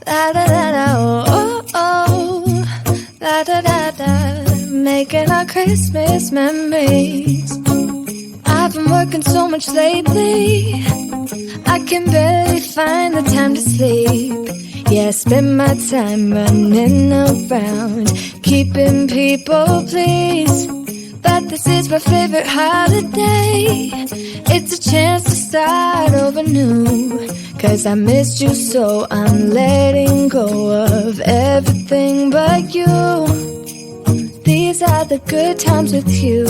Da da da da, oh oh oh. Da da da da, making our Christmas memories. I've been working so much lately, I can barely find the time to sleep. Yeah, I spend my time running around, keeping people pleased. But this is my favorite holiday. It's a chance to start over new. Cause I missed you so I'm letting go of everything but you. These are the good times with you.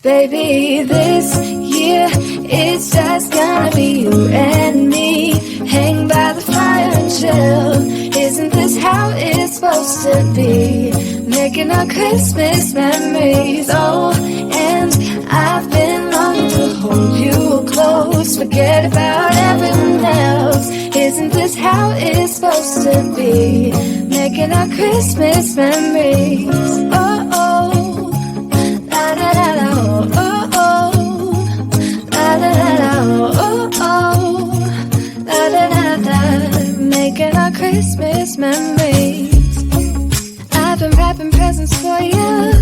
Baby, this year it's just gonna be you and me. Hang by the fire and chill. Isn't this how it's supposed to be? Making our Christmas memories. Oh, and I've been longing to hold you close. Forget about everyone else. Isn't this how it's supposed to be? Making our Christmas memories. Oh, oh, la da da da, oh, oh, oh, la da da da, oh, oh, la da da da. Making our Christmas memories. I've been wrapping presents for you.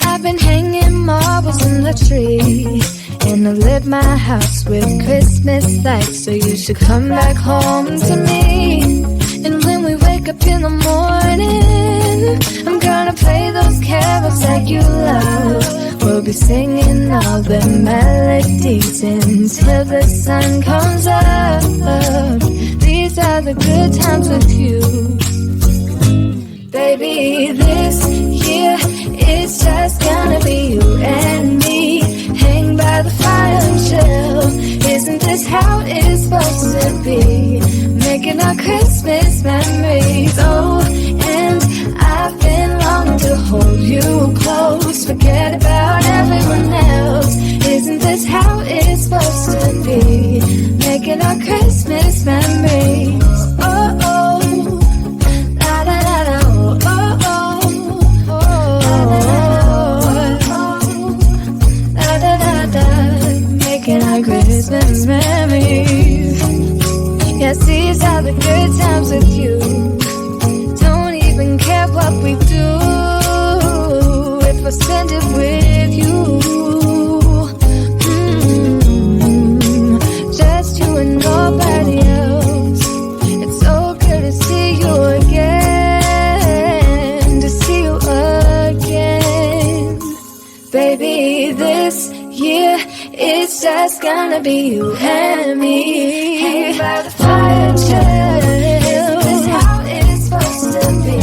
I've been hanging marbles in the tree. And I lit my house with Christmas lights. So you should come back home to me. And when we wake up in the morning, I'm gonna play those carols that you love. We'll be singing all the melodies until the sun comes up. These are the good times with you. Baby, this year it's just gonna be you and me. Hang by the fire and chill. Isn't this how it's supposed to be? Making our Christmas memories. Oh, and I've been longing to hold you close. Forget about everyone else. Isn't this how it's supposed to be? Making our Christmas memories. Oh, oh. Our Christmas memories. Yes, these are the good times with you. Don't even care what we do if I spend it with you. Just you and nobody else. It's so good to see you again. To see you again. Baby, this year it's just gonna be you and me. Hang by the fire, chill. Isn't this how it's supposed to be?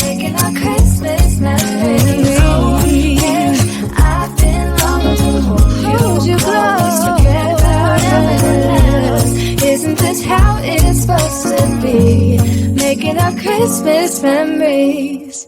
Making our Christmas memories. Oh, yeah. I've been longing to hold you close. Forget about everyone else. Isn't this how it's supposed to be? Making our Christmas memories.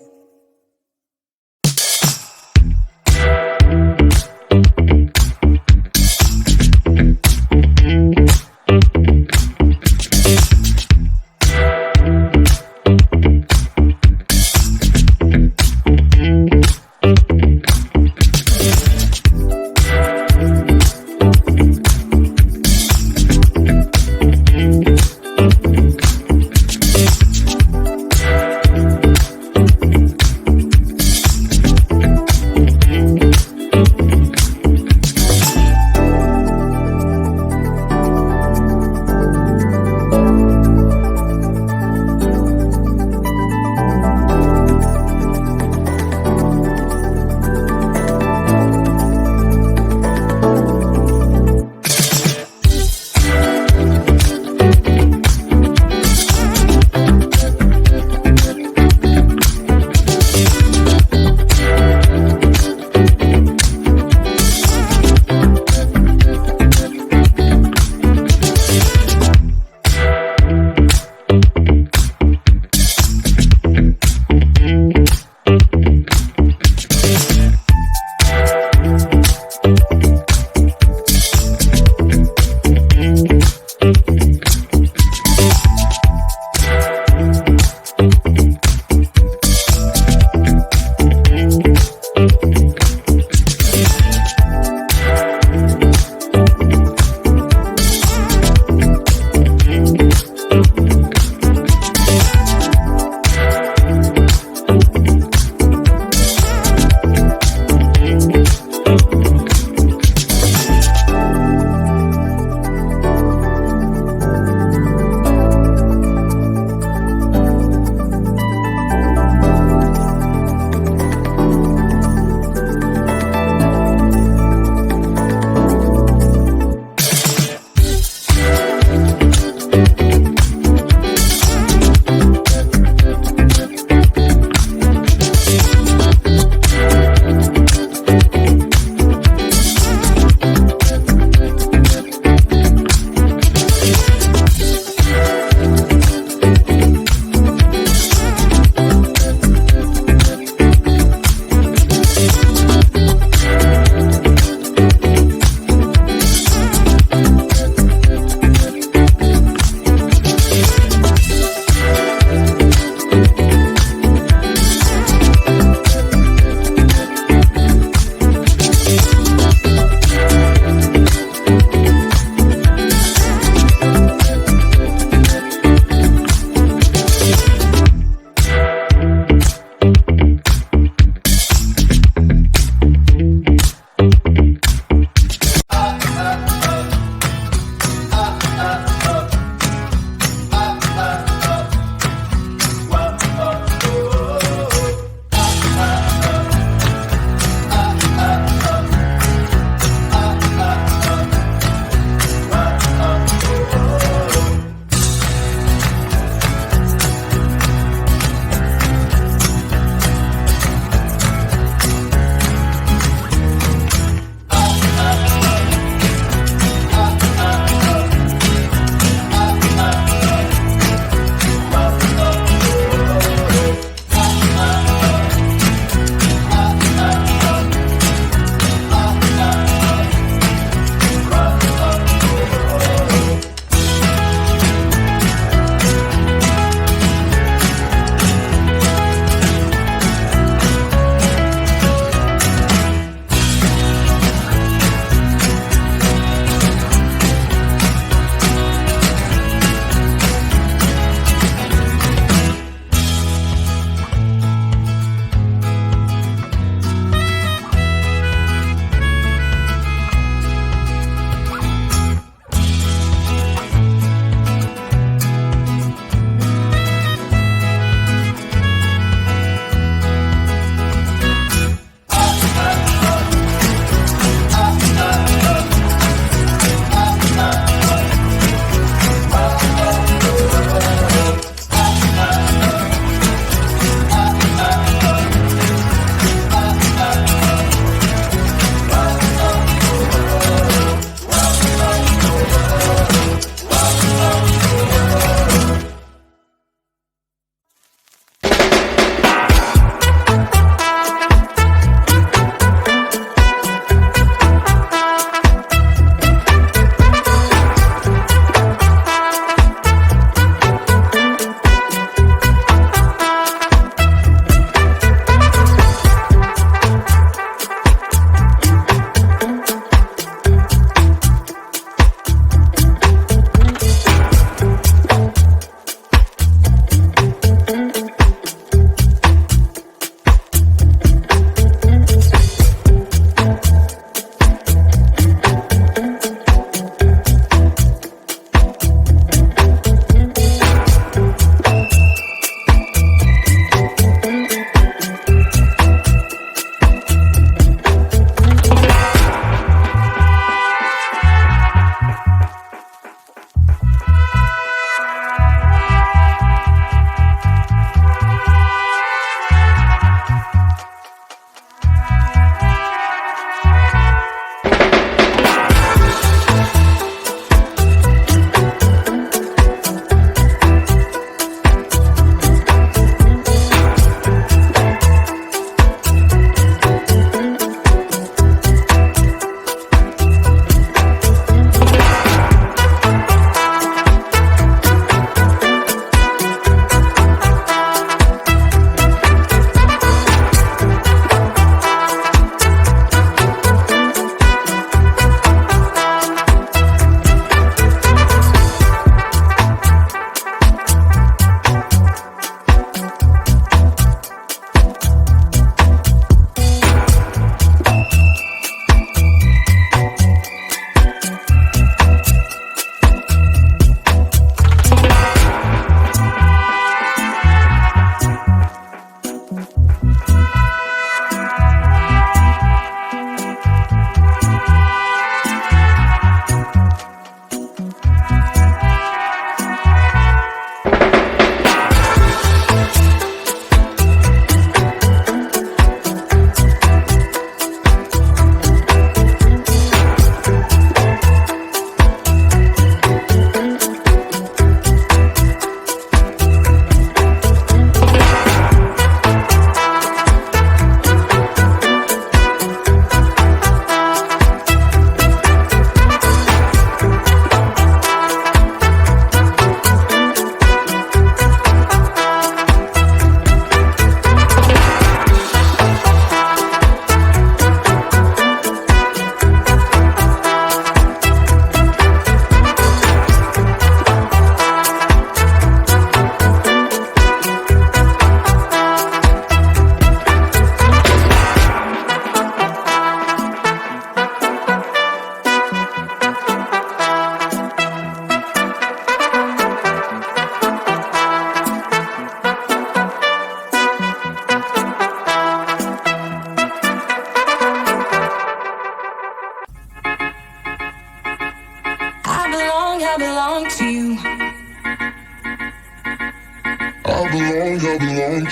belong to you.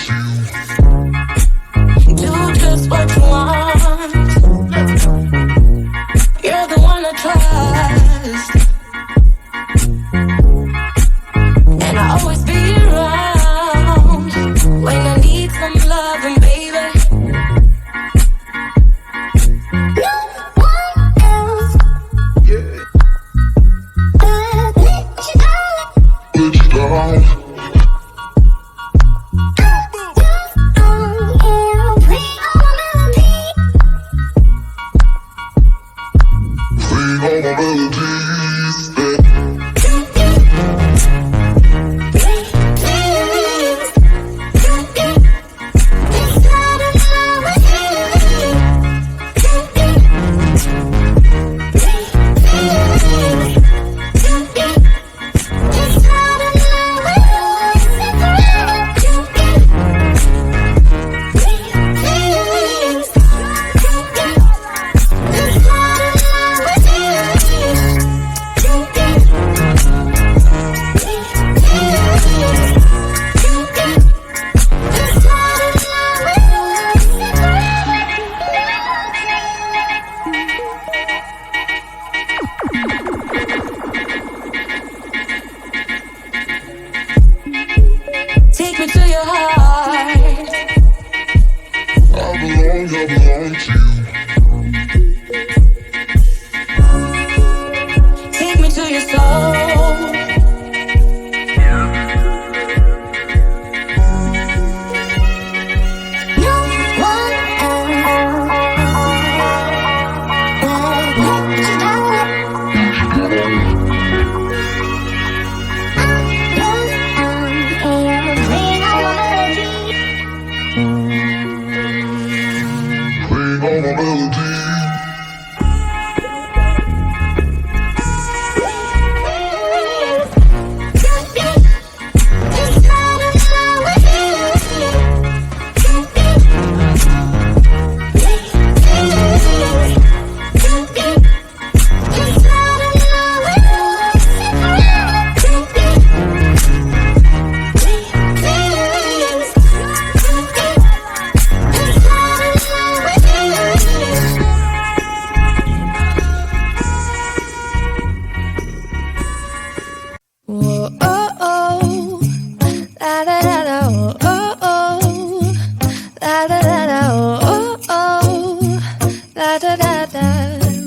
Do just what you want. You're the one I trust, and I'll always be around when I need some loving, baby. No one else. Yeah. Let you down. Let you down.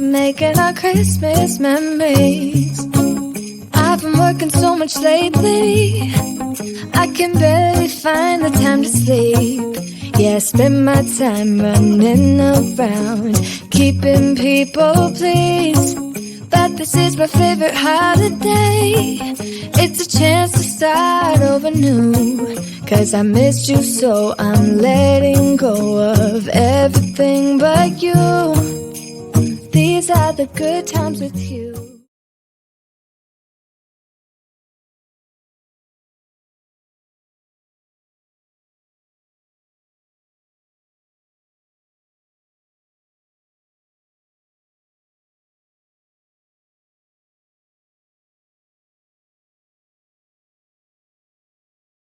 Making our Christmas memories. I've been working so much lately, I can barely find the time to sleep. Yeah, I spend my time running around, keeping people pleased. But this is my favorite holiday. It's a chance to start over new, 'cause I missed you so I'm letting go of everything but you. These are the good times with you.